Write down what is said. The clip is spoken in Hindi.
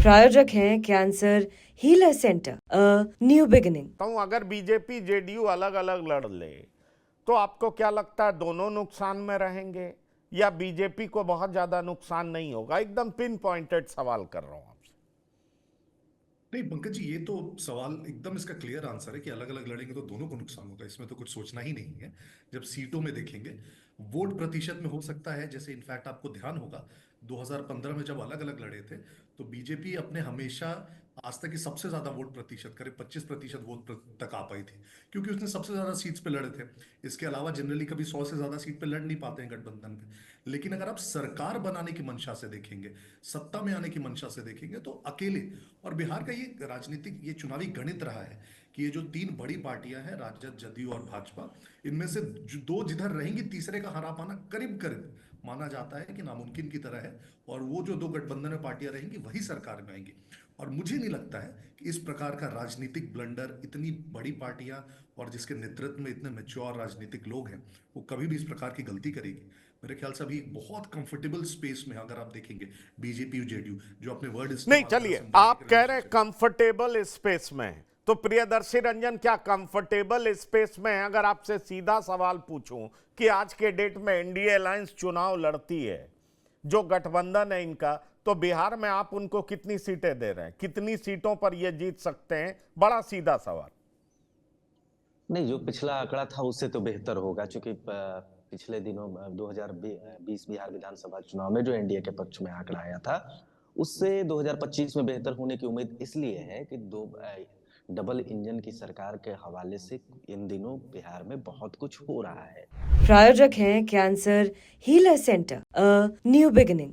प्रायोजक हैं cancer healer centre, a new beginning. तो अगर बीजेपी जेडीयू अलग अलग लड़ ले तो आपको क्या लगता है दोनों नुकसान में रहेंगे या बीजेपी को बहुत ज्यादा नुकसान नहीं होगा? एकदम पिन पॉइंटेड सवाल कर रहा हूं आपसे। नहीं पंकज जी, ये तो सवाल एकदम इसका क्लियर आंसर है कि अलग अलग लड़ेंगे तो दोनों को नुकसान होगा। इसमें तो कुछ सोचना ही नहीं है। जब सीटों में देखेंगे, वोट प्रतिशत में हो सकता है, जैसे इनफैक्ट आपको ध्यान होगा 2015 में जब अलग अलग लड़े थे तो बीजेपी अपने हमेशा आज तक की सबसे ज्यादा वोट प्रतिशत, करीब 25% वोट तक आ पाई थी, क्योंकि उसने सबसे ज्यादा सीट्स पे लड़े थे। इसके अलावा जनरली कभी 100 से ज्यादा सीट पे लड़ नहीं पाते हैं गठबंधन पे। लेकिन अगर आप सरकार बनाने की मंशा से देखेंगे, सत्ता में आने की मंशा से देखेंगे, तो अकेले, और बिहार का ये राजनीतिक, ये चुनावी गणित रहा है कि ये जो तीन बड़ी पार्टियां हैं, राजद, जदयू और भाजपा, इनमें से दो जिधर रहेंगी, तीसरे का हरा पाना करीब करीब माना जाता है कि नामुमकिन की तरह है। और वो जो दो गठबंधन में पार्टियां रहेंगी वही सरकार में आएंगी। और मुझे नहीं लगता है कि इस प्रकार का राजनीतिक ब्लंडर, इतनी बड़ी पार्टियां और जिसके नेतृत्व में इतने मैच्योर राजनीतिक लोग हैं, वो कभी भी इस प्रकार की गलती करेगी। मेरे ख्याल से अभी बहुत कंफर्टेबल स्पेस में, अगर आप देखेंगे बीजेपी जेडीयू जो अपने वर्ड नहीं, चलिए, आप कह रहे हैं कंफर्टेबल स्पेस में, तो प्रियदर्शी रंजन क्या कंफर्टेबल स्पेस में है? अगर आपसे सीधा सवाल पूछूं कि आज के डेट में एनडीए अलायंस चुनाव लड़ती है, जो गठबंधन है इनका, तो बिहार में आप उनको कितनी सीटें दे रहे हैं? कितनी सीटों पर ये जीत सकते हैं? बड़ा सीधा सवाल। नहीं, जो पिछला आंकड़ा था उससे तो बेहतर होगा, क्योंकि पिछले दिनों 2020 बिहार विधानसभा चुनाव में जो एनडीए के पक्ष में आंकड़ा आया था, उससे 2025 में बेहतर होने की उम्मीद इसलिए है कि डबल इंजन की सरकार के हवाले से इन दिनों बिहार में बहुत कुछ हो रहा है। प्रायोजक हैं cancer healer centre, a new beginning.